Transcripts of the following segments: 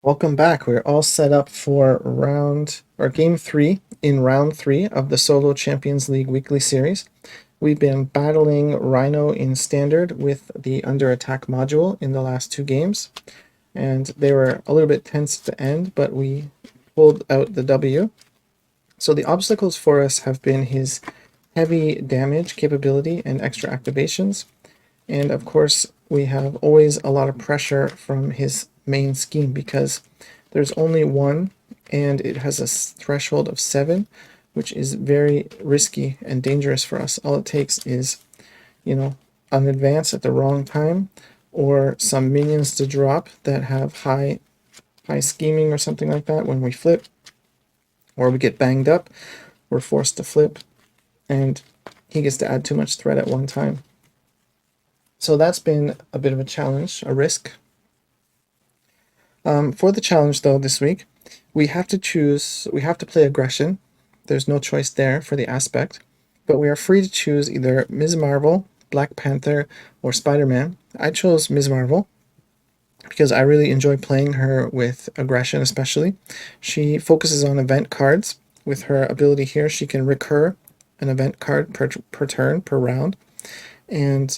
Welcome back. We're all set up for game 3 in round 3 of the Solo Champions League weekly series. We've been battling Rhino in standard with the under attack module in the last 2 games, and they were a little bit tense to end, but we pulled out the W. So the obstacles for us have been his heavy damage capability and extra activations, and of course we have always a lot of pressure from his main scheme because there's only one and it has a threshold of 7, which is very risky and dangerous for us. All it takes is, an advance at the wrong time or some minions to drop that have high scheming or something like that when we flip, or we get banged up, we're forced to flip, and he gets to add too much threat at one time. So that's been a bit of a challenge, a risk. For the challenge, though, this week, we have to play aggression. There's no choice there for the aspect, but we are free to choose either Ms. Marvel, Black Panther, or Spider-Man. I chose Ms. Marvel because I really enjoy playing her with aggression, especially. She focuses on event cards. With her ability here, she can recur an event card per turn, per round. And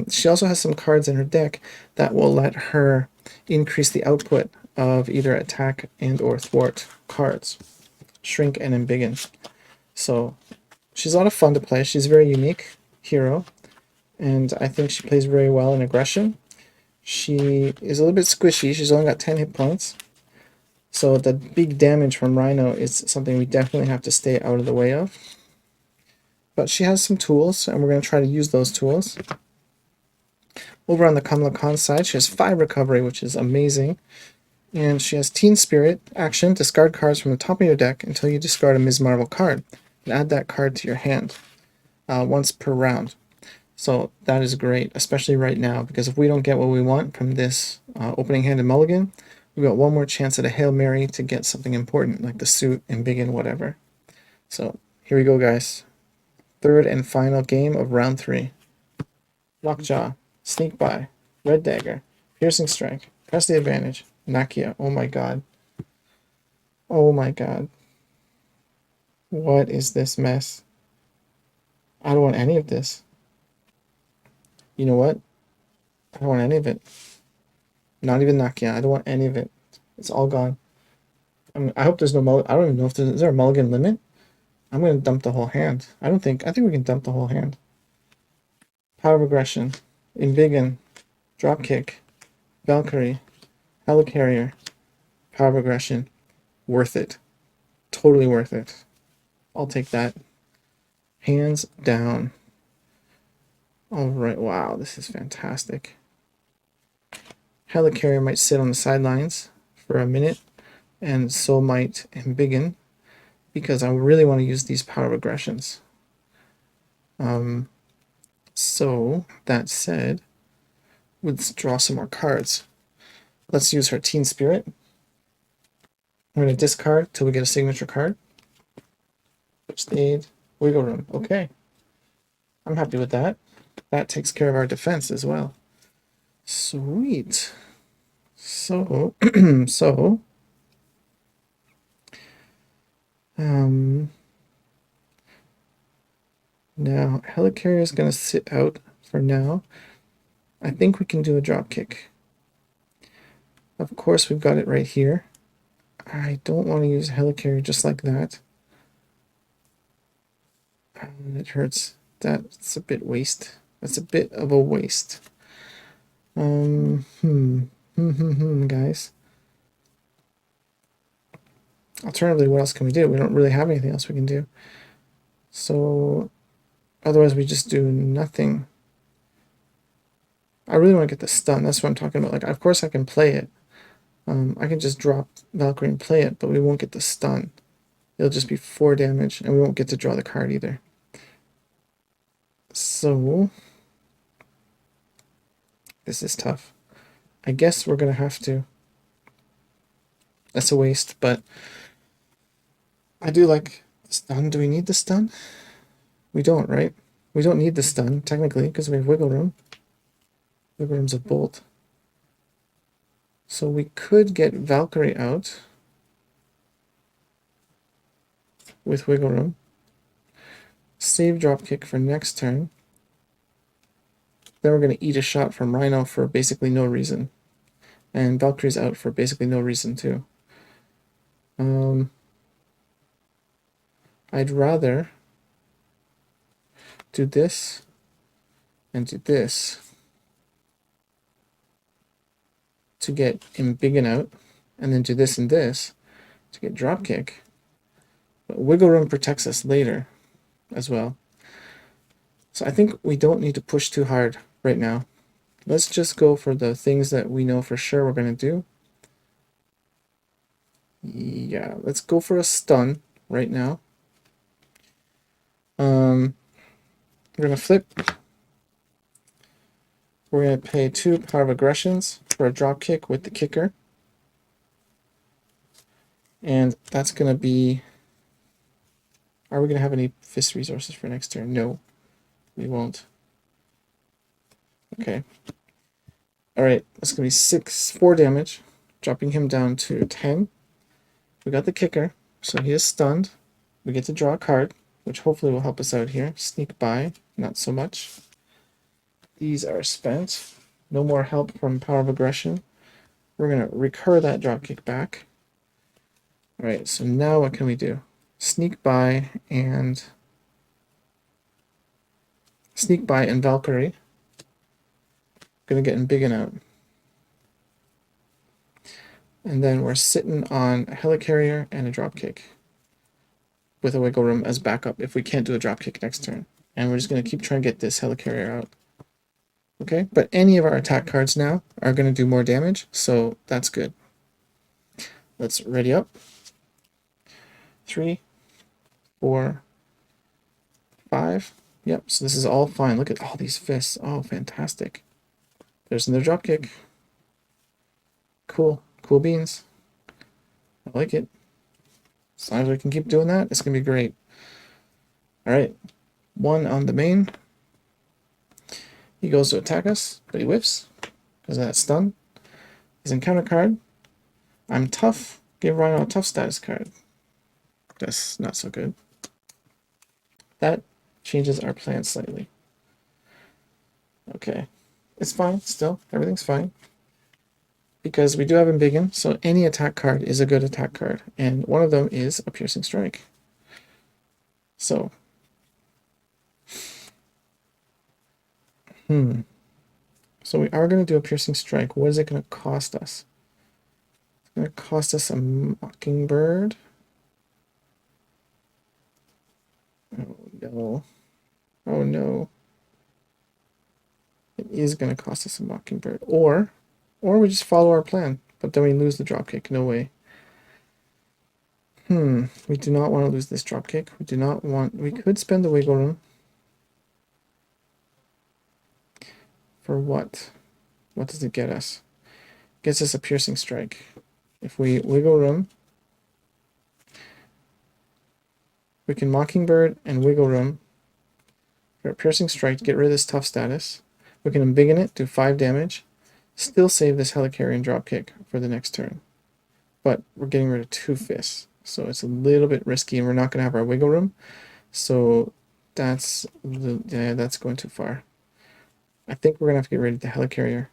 she also has some cards in her deck that will let her increase the output of either attack and or thwart cards, shrink and embiggen. So she's a lot of fun to play. She's a very unique hero, and I think she plays very well in aggression. She is a little bit squishy. She's only got 10 hit points, so the big damage from Rhino is something we definitely have to stay out of the way of. But she has some tools, and we're going to try to use those tools. Over on the Kamala Khan side, she has 5 recovery, which is amazing. And she has Teen Spirit, action, discard cards from the top of your deck until you discard a Ms. Marvel card, and add that card to your hand once per round. So that is great, especially right now, because if we don't get what we want from this opening hand and mulligan, we've got one more chance at a Hail Mary to get something important, like the suit, embiggen, whatever. So here we go, guys. Third and final game of round 3. Lockjaw, Sneak By, Red Dagger, Piercing Strike, Press the Advantage, Nakia. Oh my god. Oh my god. What is this mess? I don't want any of this. You know what? I don't want any of it. Not even Nakia. I don't want any of it. It's all gone. I hope there's no mulligan. I don't even know if is there a mulligan limit? I'm going to dump the whole hand. I think we can dump the whole hand. Power of Aggression, Embiggen, Dropkick, Valkyrie, Helicarrier, Power of Aggression. Worth it. Totally worth it. I'll take that. Hands down. Alright, wow, this is fantastic. Helicarrier might sit on the sidelines for a minute, and so might Embiggen, because I really want to use these power of aggressions. So, that said, let's draw some more cards. Let's use her Teen Spirit. We're going to discard till we get a signature card. First aid, wiggle room. Okay. I'm happy with that. That takes care of our defense as well. Sweet. So, now Helicarrier is going to sit out for now. I think we can do a drop kick. Of course, we've got it right here. I don't want to use Helicarrier just like that. It hurts. That's a bit waste. That's a bit of a waste. Guys. Alternatively, what else can we do? We don't really have anything else we can do. So, otherwise we just do nothing. I really want to get the stun. That's what I'm talking about. Like, of course I can play it. I can just drop Valkyrie and play it, but we won't get the stun. It'll just be 4 damage, and we won't get to draw the card either. So, this is tough. I guess we're going to have to. That's a waste, but I do like the stun. Do we need the stun? We don't, right? We don't need the stun, technically, because we have wiggle room. Wiggle room's a bolt. So we could get Valkyrie out with wiggle room. Save dropkick for next turn. Then we're going to eat a shot from Rhino for basically no reason. And Valkyrie's out for basically no reason too. I'd rather do this and do this to get him big and out, and then do this and this to get dropkick. But wiggle room protects us later as well. So I think we don't need to push too hard right now. Let's just go for the things that we know for sure we're going to do. Yeah, let's go for a stun right now. We're going to flip. We're going to pay 2 power of aggressions for a drop kick with the kicker. And that's going to be... Are we going to have any fist resources for next turn? No, we won't. Okay. Alright, that's going to be 4 damage, dropping him down to 10. We got the kicker, so he is stunned. We get to draw a card, which hopefully will help us out here. Sneak by, not so much. These are spent. No more help from power of aggression. We're going to recur that dropkick back. Alright, so now what can we do? Sneak by and Valkyrie. Gonna get him big and out. And then we're sitting on a helicarrier and a dropkick with a wiggle room as backup if we can't do a dropkick next turn. And we're just gonna keep trying to get this helicarrier out. Okay, but any of our attack cards now are gonna do more damage, so that's good. Let's ready up. 3, 4, 5. Yep, so this is all fine. Look at all these fists. Oh, fantastic. There's another dropkick. Cool. Cool beans. I like it. As long as we can keep doing that, it's going to be great. Alright. 1 on the main. He goes to attack us, but he whiffs because of that stun. His encounter card. I'm tough. Give Rhino a tough status card. That's not so good. That changes our plan slightly. Okay. It's fine still. Everything's fine. Because we do have Embiggen, so any attack card is a good attack card. And one of them is a Piercing Strike. So. So we are going to do a Piercing Strike. What is it going to cost us? It's going to cost us a Mockingbird. Oh no. Oh no. It is going to cost us a Mockingbird. Or we just follow our plan, but then we lose the dropkick. No way. We do not want to lose this dropkick. We do not want... We could spend the wiggle room. For what? What does it get us? It gets us a Piercing Strike. If we wiggle room, we can Mockingbird and wiggle room for a Piercing Strike to get rid of this tough status. We can Embiggen it, do 5 damage. Still save this Helicarrier dropkick for the next turn. But we're getting rid of 2 fists. So it's a little bit risky and we're not going to have our wiggle room. So that's going too far. I think we're going to have to get rid of the Helicarrier.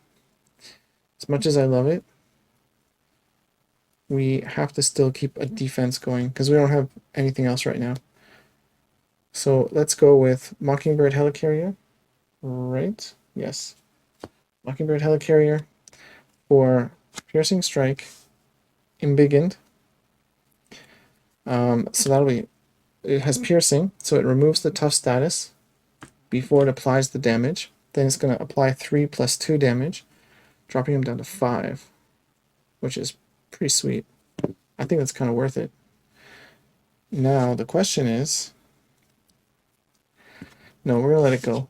As much as I love it, we have to still keep a defense going because we don't have anything else right now. So let's go with Mockingbird Helicarrier. Right? Yes. Mockingbird Helicarrier for Piercing Strike, Embiggened. So that'll be... It has Piercing, so it removes the tough status before it applies the damage. Then it's going to apply 3 plus 2 damage, dropping him down to 5, which is pretty sweet. I think that's kind of worth it. Now, the question is... No, we're going to let it go.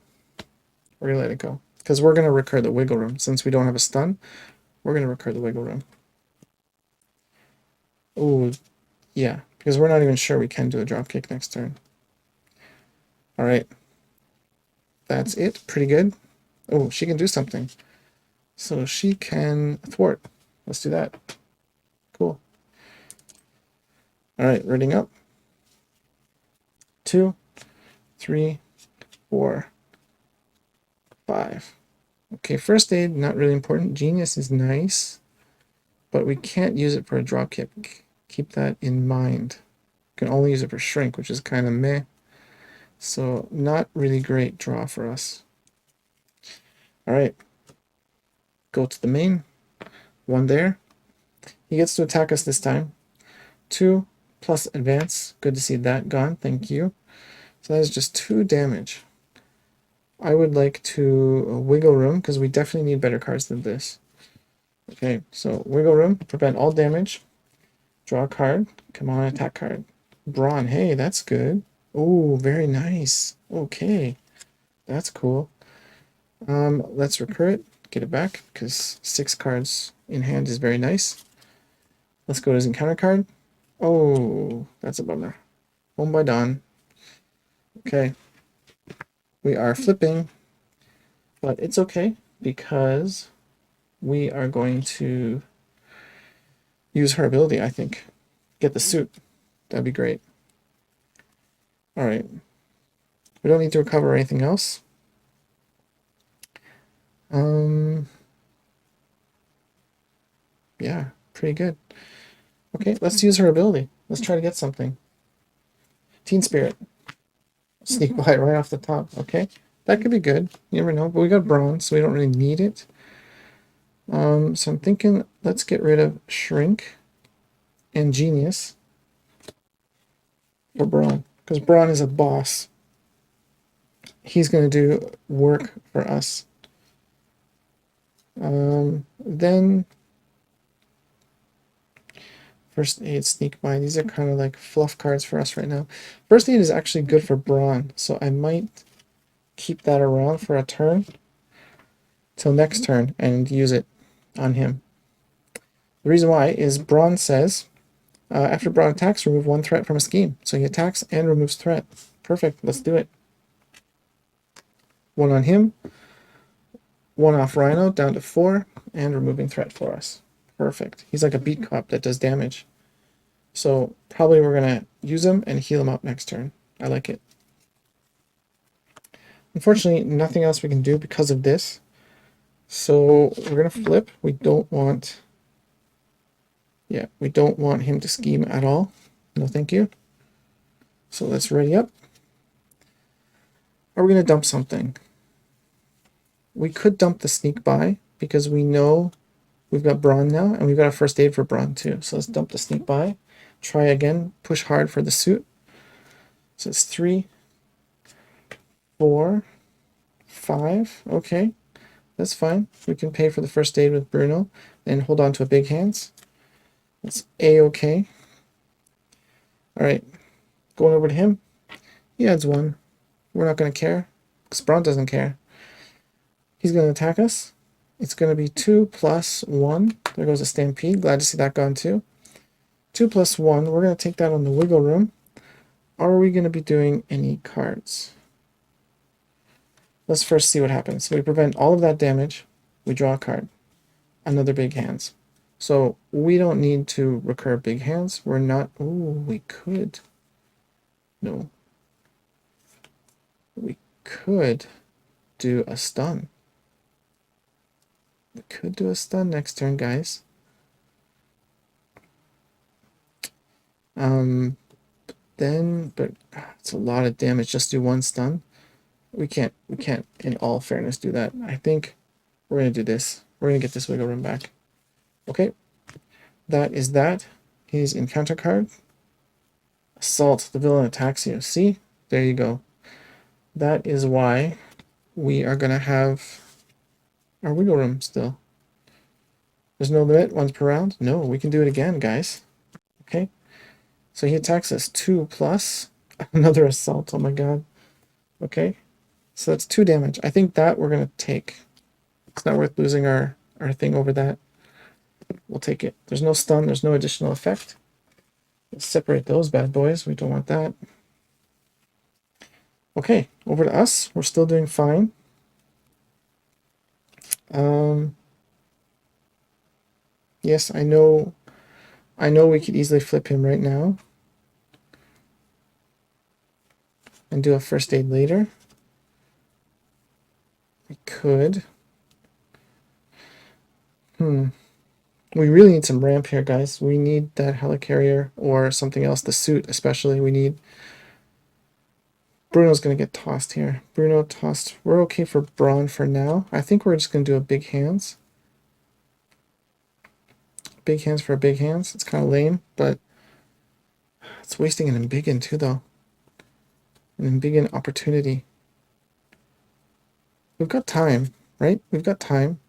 We're going to let it go. Because we're going to recur the wiggle room. Since we don't have a stun, we're going to recur the wiggle room. Oh, yeah. Because we're not even sure we can do a dropkick next turn. Alright. That's it. Pretty good. Oh, she can do something. So she can thwart. let's do that. Cool. All right, reading up. 2, 3, 4, 5. Okay, first aid, not really important. Genius is nice, but we can't use it for a drop kit. Keep that in mind. You can only use it for shrink, which is kind of meh. So not really great draw for us. All right, go to the main. 1 there. He gets to attack us this time. 2 plus advance. Good to see that gone. Thank you. So that is just 2 damage. I would like to wiggle room because we definitely need better cards than this. Okay, so wiggle room, prevent all damage. Draw a card. Come on, attack card. Brawn. Hey, that's good. Oh, very nice. Okay, that's cool. Let's recur it. Get it back because 6 cards in hand is very nice. Let's go to his encounter card. Oh, that's a bummer. Home by dawn. Okay. We are flipping, but it's okay because we are going to use her ability, I think. Get the suit. That'd be great. All right. We don't need to recover anything else. Yeah, pretty good. Okay, let's use her ability. Let's try to get something. Teen Spirit. Sneak by right off the top. Okay, that could be good. You never know. But we got bronze, so we don't really need it. So I'm thinking let's get rid of Shrink and Genius for Brawn, because Brawn is a boss. He's going to do work for us. Then First Aid, Sneak By. These are kind of like fluff cards for us right now. First Aid is actually good for Brawn, so I might keep that around for a turn till next turn and use it on him. The reason why is Brawn says after Brawn attacks, remove 1 threat from a scheme. So he attacks and removes threat. Perfect. Let's do it. 1 on him. 1 off Rhino, down to 4, and removing threat for us. Perfect. He's like a beat cop that does damage. So probably we're going to use him and heal him up next turn. I like it. Unfortunately, nothing else we can do because of this. So we're going to flip. We don't want... Yeah, we don't want him to scheme at all. No, thank you. So let's ready up. Are we going to dump something? We could dump the Sneak By because we know we've got Brawn now and we've got a first aid for Brawn too. So let's dump the Sneak By. Try again. Push hard for the suit. So it's 3, 4, 5. Okay, that's fine. We can pay for the first aid with Bruno and hold on to a big hands. That's A-okay. All right, going over to him. He adds 1. We're not going to care because Brawn doesn't care. He's going to attack us. It's going to be 2 plus 1. There goes a Stampede. Glad to see that gone too. 2 plus 1. We're going to take that on the wiggle room. Are we going to be doing any cards? Let's first see what happens. So we prevent all of that damage. We draw a card. Another big hands. So we don't need to recur big hands. We're not... Ooh, we could. No. We could do a stun. We could do a stun next turn, guys. But it's a lot of damage. Just do 1 stun. We can't, in all fairness, do that. I think we're going to do this. We're going to get this wiggle room back. Okay. That is that. His encounter card. Assault. The villain attacks you. See? There you go. That is why we are going to have our wiggle room still. There's no limit, 1 per round. No, we can do it again, guys. Okay. So he attacks us 2 plus another assault. Oh my god. Okay. So that's 2 damage. I think that we're going to take. It's not worth losing our thing over that. We'll take it. There's no stun. There's no additional effect. Let's separate those bad boys. We don't want that. Okay. Over to us. We're still doing fine. Yes, I know we could easily flip him right now and do a first aid later. We could. We really need some ramp here, guys. We need that helicarrier or something else. The suit, especially, we need. Bruno's going to get tossed here. Bruno tossed. We're okay for Braun for now. I think we're just going to do a big hands. Big hands for a big hands. It's kind of lame, but it's wasting an Embiggen too, though. An Embiggen opportunity. We've got time, right? We've got time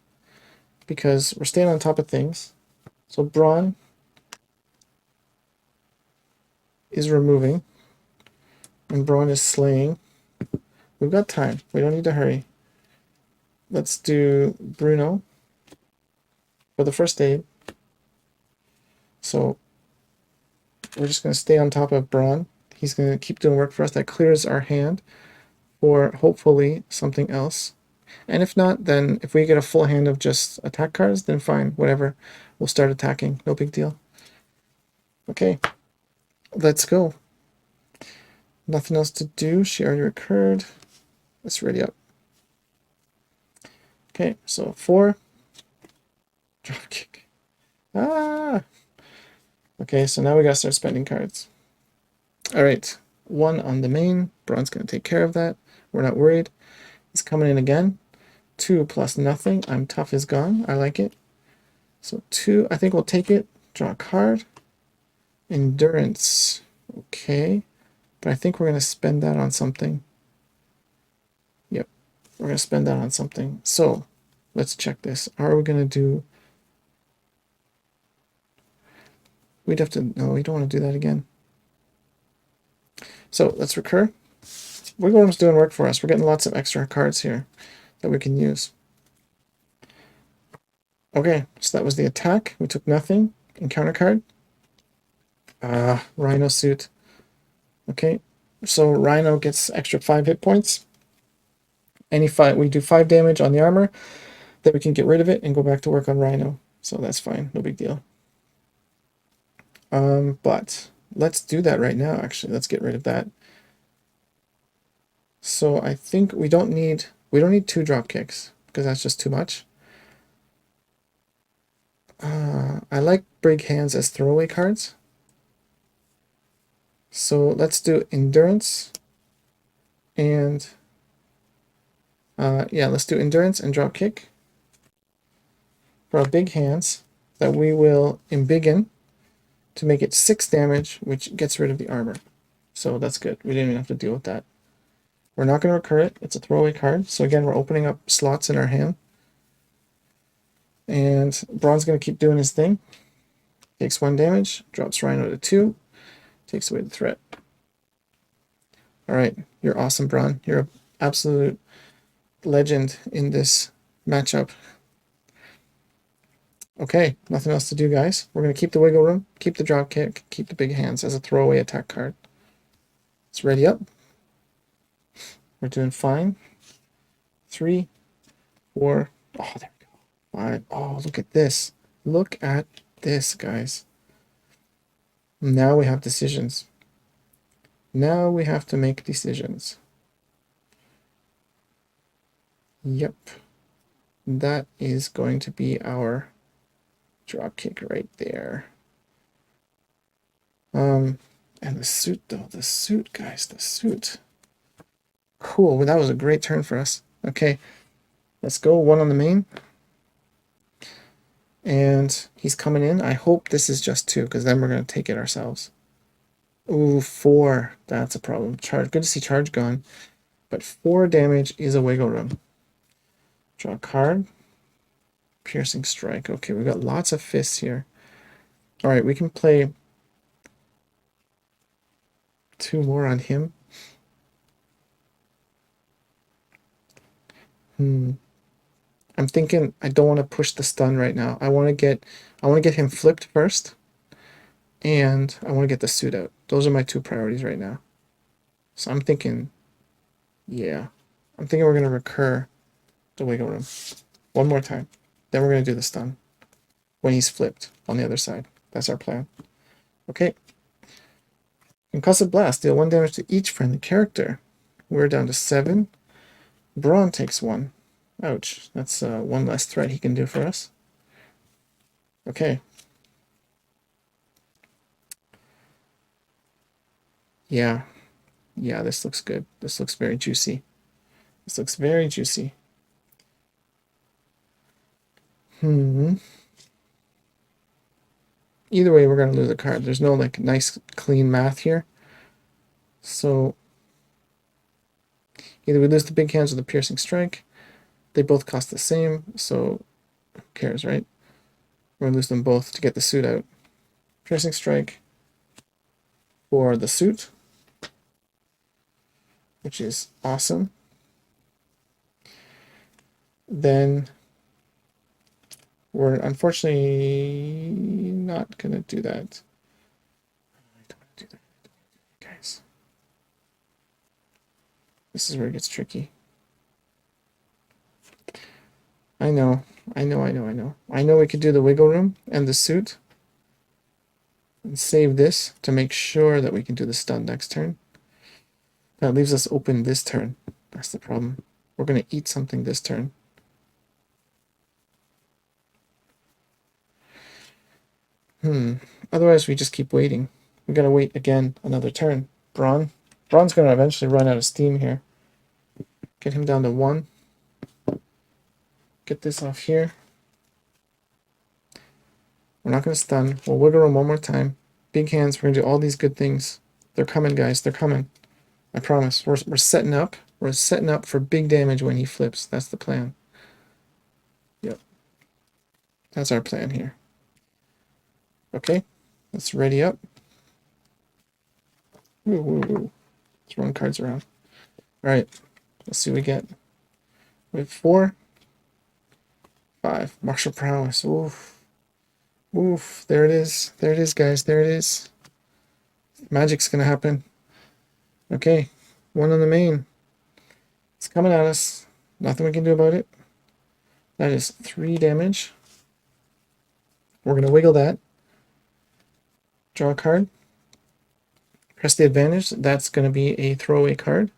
because we're staying on top of things. So Braun is removing and Braun is slaying. We've got time. We don't need to hurry. Let's do Bruno for the first aid. So we're just going to stay on top of Braun. He's going to keep doing work for us. That clears our hand for hopefully something else. And if not, then if we get a full hand of just attack cards, then fine, whatever. We'll start attacking. No big deal. Okay, let's go. Nothing else to do. She already recurred. Let's ready up. Okay, so 4. Drop kick. Ah! Okay, so now we gotta start spending cards. Alright, 1 on the main. Braun's gonna take care of that. We're not worried. He's coming in again. 2 plus nothing. I'm tough is gone. I like it. So 2, I think we'll take it. Draw a card. Endurance. Okay. But I think we're going to spend that on something. Yep. We're going to spend that on something. So let's check this. Are we going to do... We'd have to... No, we don't want to do that again. So let's recur. Wiggle Room's doing work for us. We're getting lots of extra cards here that we can use. Okay, so that was the attack. We took nothing. Encounter card. Rhino suit. Okay, so Rhino gets extra 5 hit points. Any 5, we do 5 damage on the armor, then we can get rid of it and go back to work on Rhino. So that's fine, no big deal. But let's do that right now, actually. Let's get rid of that. So I think we don't need 2 drop kicks, because that's just too much. I like Big Hands as throwaway cards. So let's do Endurance and yeah, let's do Endurance and Drop Kick for our Big Hands that we will Embiggen to make it 6 damage, which gets rid of the armor. So that's good. We didn't even have to deal with that. We're not going to recur it. It's a throwaway card. So again, we're opening up slots in our hand. And Braun's going to keep doing his thing. Takes 1 damage, drops Rhino to 2, takes away the threat. Alright, you're awesome, Braun. You're an absolute legend in this matchup. Okay, nothing else to do, guys. We're going to keep the Wiggle Room, keep the Drop Kick, keep the Big Hands as a throwaway attack card. It's ready up. We're doing fine. 3, 4, oh, there we go. 5, oh, look at this. Look at this, guys. Now we have decisions. Now we have to make decisions. Yep. That is going to be our drop kick right there. And the suit, though. The suit, guys. The suit. Cool. Well, that was a great turn for us. Okay. Let's go. 1 on the main. And he's coming in. I hope this is just 2, because then we're going to take it ourselves. Ooh, 4. That's a problem. Charge. Good to see charge gone. But 4 damage is a Wiggle Room. Draw a card. Piercing Strike. Okay, we've got lots of fists here. Alright, we can play 2 more on him. I'm thinking I don't want to push the stun right now. I want to get him flipped first. And I want to get the suit out. Those are my 2 priorities right now. So I'm thinking, yeah. I'm thinking we're going to recur the Wiggle Room 1 more time. Then we're going to do the stun. when he's flipped on the other side. That's our plan. Okay. Concussive Blast. Deal 1 damage to each friendly character. We're down to 7. Brawn takes 1. Ouch. That's 1 less threat he can do for us. Okay. Yeah. Yeah, this looks good. This looks very juicy. This looks very juicy. Either way, we're going to lose a card. There's no like nice clean math here. So either we lose the big hands or the piercing strike. They both cost the same, so who cares, right? We're going to lose them both to get the suit out. Piercing strike for the suit, which is awesome. Then we're unfortunately not going to do that. I don't want to do that, guys. This is where it gets tricky. I know we could do the wiggle room and the suit and save this to make sure that we can do the stun next turn. That leaves us open this turn. That's the problem. We're going to eat something this turn. Otherwise, we just keep waiting. We got to wait again another turn. Brawn's going to eventually run out of steam here. Get him down to 1. Get this off here. We're not going to stun. We'll wiggle room 1 more time. Big hands. We're going to do all these good things. They're coming, guys. They're coming. I promise. We're setting up. We're setting up for big damage when he flips. That's the plan. Yep. That's our plan here. Okay. Let's ready up. Ooh. Throwing cards around. All right. Let's see what we get. We have 4. 5. Martial prowess. Oof. Oof. There it is. There it is, guys. There it is. Magic's going to happen. Okay. 1 on the main. It's coming at us. Nothing we can do about it. That is 3 damage. We're going to wiggle that. Draw a card. Press the advantage. That's going to be a throwaway card.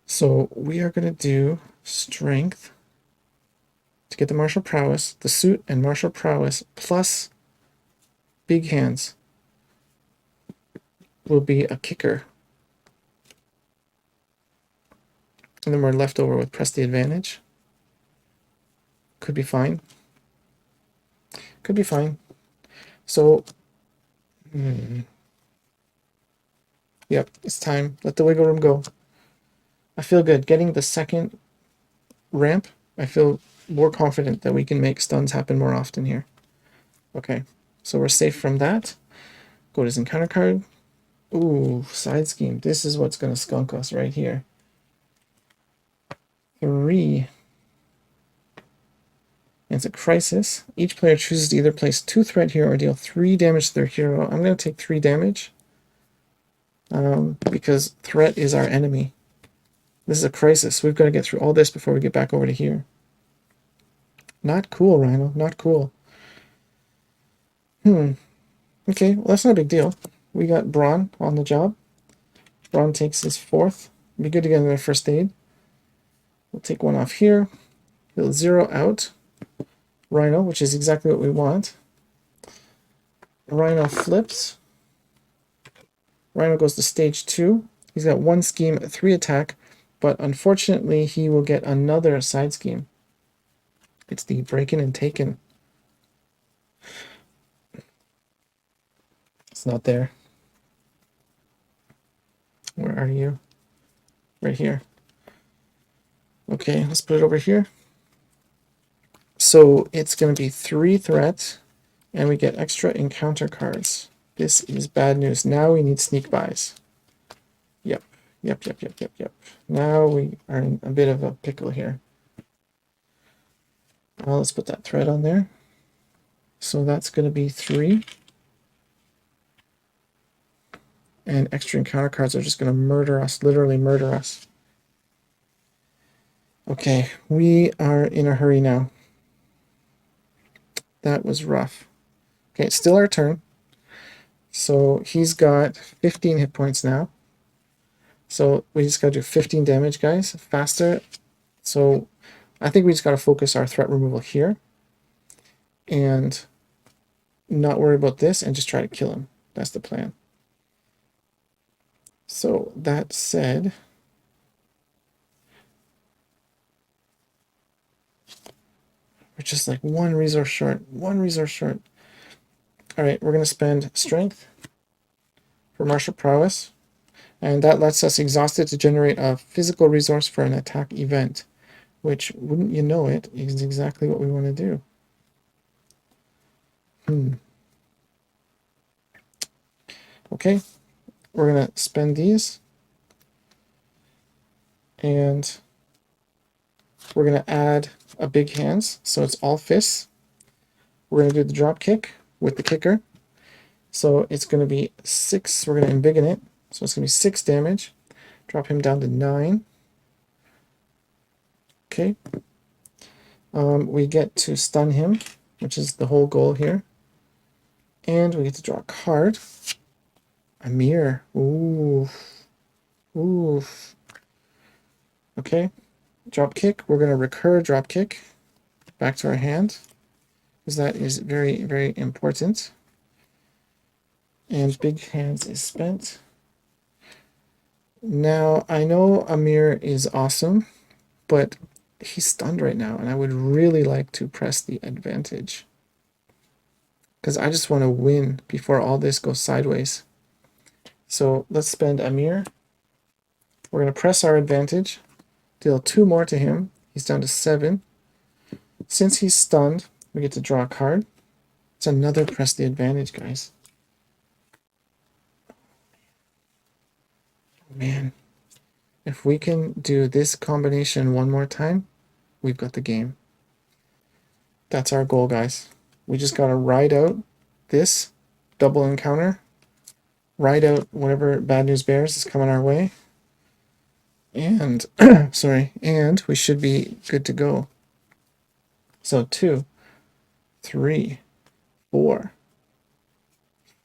So we are going to do strength to get the martial prowess, the suit and martial prowess plus big hands will be a kicker. And then we're left over with press the advantage. Could be fine. Could be fine. So, yep, it's time. Let the wiggle room go. I feel good. Getting the second ramp, I feel more confident that we can make stuns happen more often here. Okay, so we're safe from that. Go to his encounter card. Ooh, side scheme. This is what's going to skunk us right here. 3. And it's a crisis. Each player chooses to either place 2 threat here or deal 3 damage to their hero. I'm going to take 3 damage because threat is our enemy. This is a crisis. We've got to get through all this before we get back over to here. Not cool, Rhino. Not cool. Okay, well, that's not a big deal. We got Brawn on the job. Brawn takes his 4th. It'd be good to get another first aid. We'll take 1 off here. He'll 0 out Rhino, which is exactly what we want. Rhino flips. Rhino goes to stage 2. He's got 1 scheme, 3 attack, but unfortunately he will get another side scheme. It's the breaking and taken. It's not there. Where are you? Right here. Okay, let's put it over here. So it's going to be 3 threats, and we get extra encounter cards. This is bad news. Now we need sneak buys. Yep. Now we are in a bit of a pickle here. Well, let's put that thread on there. So that's going to be 3. And extra encounter cards are just going to murder us, literally murder us. Okay, we are in a hurry now. That was rough. Okay, it's still our turn. So he's got 15 hit points now. So we just got to do 15 damage, guys, faster. So I think we just got to focus our threat removal here and not worry about this and just try to kill him. That's the plan. So that said, we're just like one resource short. All right, we're going to spend strength for martial prowess, and that lets us exhausted to generate a physical resource for an attack event, which, wouldn't you know it, is exactly what we want to do. Okay, we're going to spend these, and we're going to add a big hands, so it's all fists. We're going to do the drop kick with the kicker. So it's going to be 6. We're going to embiggen it. So it's going to be 6 damage. Drop him down to 9. Okay. We get to stun him, which is the whole goal here. And we get to draw a card. A mirror. Oof. Oof. Okay. Drop kick. We're going to recur drop kick back to our hand, because that is very, very important. And big hands is spent. Now, I know Amir is awesome, but he's stunned right now, and I would really like to press the advantage, because I just want to win before all this goes sideways. So let's spend Amir. We're going to press our advantage, deal 2 more to him. He's down to 7. Since he's stunned, we get to draw a card. It's another press the advantage, guys. Man, if we can do this combination one more time, we've got the game. That's our goal, guys. We just got to ride out this double encounter, ride out whatever bad news bears is coming our way, and sorry, and we should be good to go. So 2, 3, 4,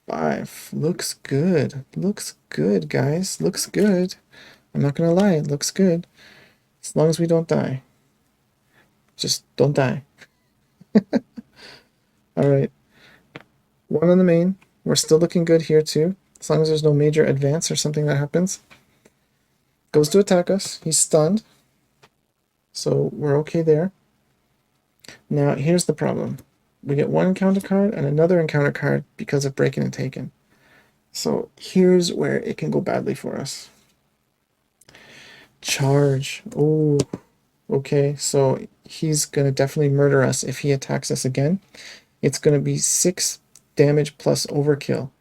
5. Looks good. Looks good, guys. Looks good. I'm not gonna lie, it looks good. As long as we don't die. Just don't die. Alright. 1 on the main. We're still looking good here too. As long as there's no major advance or something that happens. Goes to attack us. He's stunned. So we're okay there. Now here's the problem. We get 1 encounter card and another encounter card because of breaking and taken. So here's where it can go badly for us. Charge. Oh, okay. So he's going to definitely murder us if he attacks us again. It's going to be 6 damage plus overkill,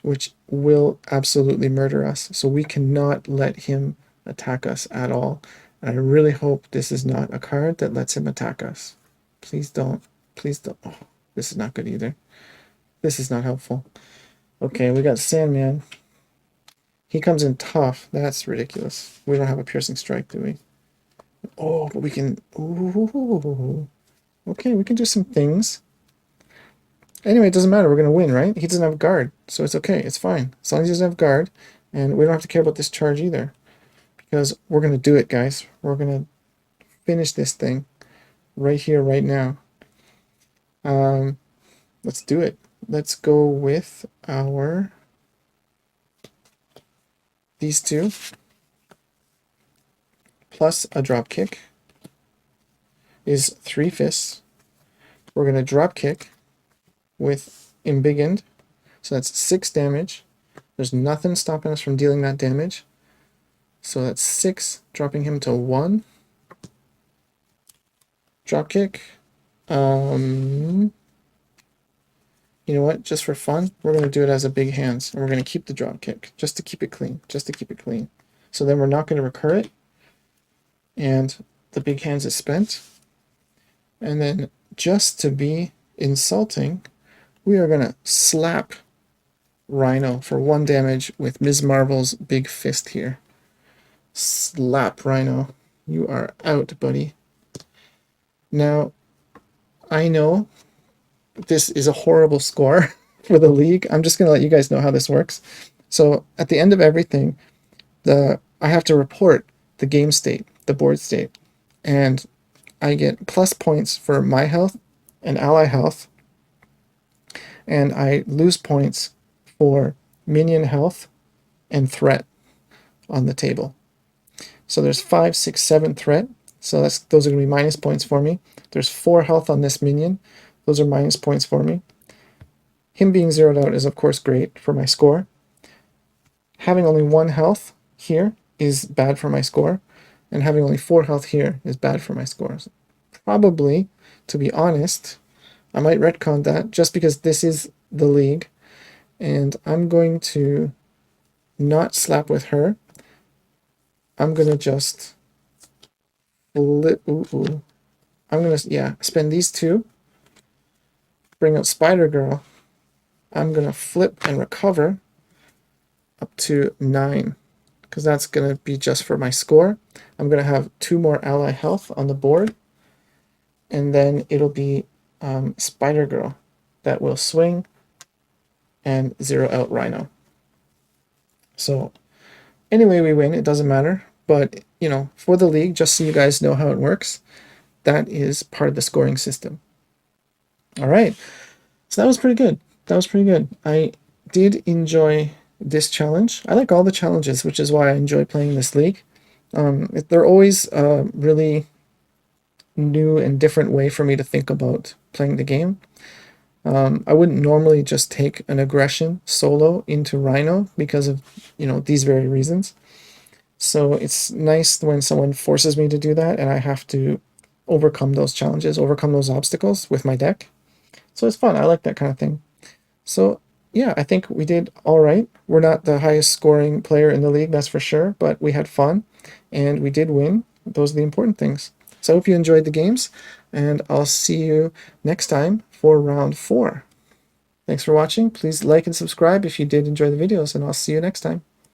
which will absolutely murder us. So we cannot let him attack us at all. And I really hope this is not a card that lets him attack us. Please don't. Please don't. Oh, this is not good either. This is not helpful. Okay, we got Sandman. He comes in tough. That's ridiculous. We don't have a piercing strike, do we? Oh, but we can... Ooh. Okay, we can do some things. Anyway, it doesn't matter. We're going to win, right? He doesn't have guard, so it's okay. It's fine. As long as he doesn't have guard, and we don't have to care about this charge either. Because we're going to do it, guys. We're going to finish this thing right here, right now. Let's do it. Let's go with our... these 2. Plus a drop kick is 3 fists. We're going to drop kick with embiggened. So that's 6 damage. There's nothing stopping us from dealing that damage. So that's 6, dropping him to 1. Drop kick. You know what? Just for fun, we're going to do it as a big hands. And we're going to keep the drop kick. Just to keep it clean. Just to keep it clean. So then we're not going to recur it. And the big hands is spent. And then just to be insulting, we are going to slap Rhino for 1 damage with Ms. Marvel's big fist here. Slap, Rhino. You are out, buddy. Now, I know this is a horrible score for the league. I'm just going to let you guys know how this works. So at the end of everything, I have to report the game state, the board state, and I get plus points for my health and ally health, and I lose points for minion health and threat on the table. So there's 5, 6, 7 threat. So those are going to be minus points for me. There's 4 health on this minion. Those are minus points for me. Him being zeroed out is of course great for my score. Having only 1 health here is bad for my score. And having only 4 health here is bad for my scores. Probably, to be honest, I might retcon that just because this is the league. And I'm going to not slap with her. I'm going to just flip. I'm going to, spend these 2. Bring out Spider Girl. I'm going to flip and recover up to 9. Because that's going to be just for my score. I'm going to have 2 more ally health on the board. And then it'll be Spider Girl that will swing and zero out Rhino. So anyway, we win. It doesn't matter. But, for the league, just so you guys know how it works, that is part of the scoring system. All right. So that was pretty good. I did enjoy this challenge. I like all the challenges, which is why I enjoy playing this league. They're always a really new and different way for me to think about playing the game. I wouldn't normally just take an aggression solo into Rhino because of, these very reasons. So it's nice when someone forces me to do that and I have to overcome those challenges, overcome those obstacles with my deck. So it's fun. I like that kind of thing. So yeah, I think we did all right. We're not the highest scoring player in the league, that's for sure, but we had fun and we did win. Those are the important things. So I hope you enjoyed the games, and I'll see you next time for round 4. Thanks for watching. Please like and subscribe if you did enjoy the videos, and I'll see you next time.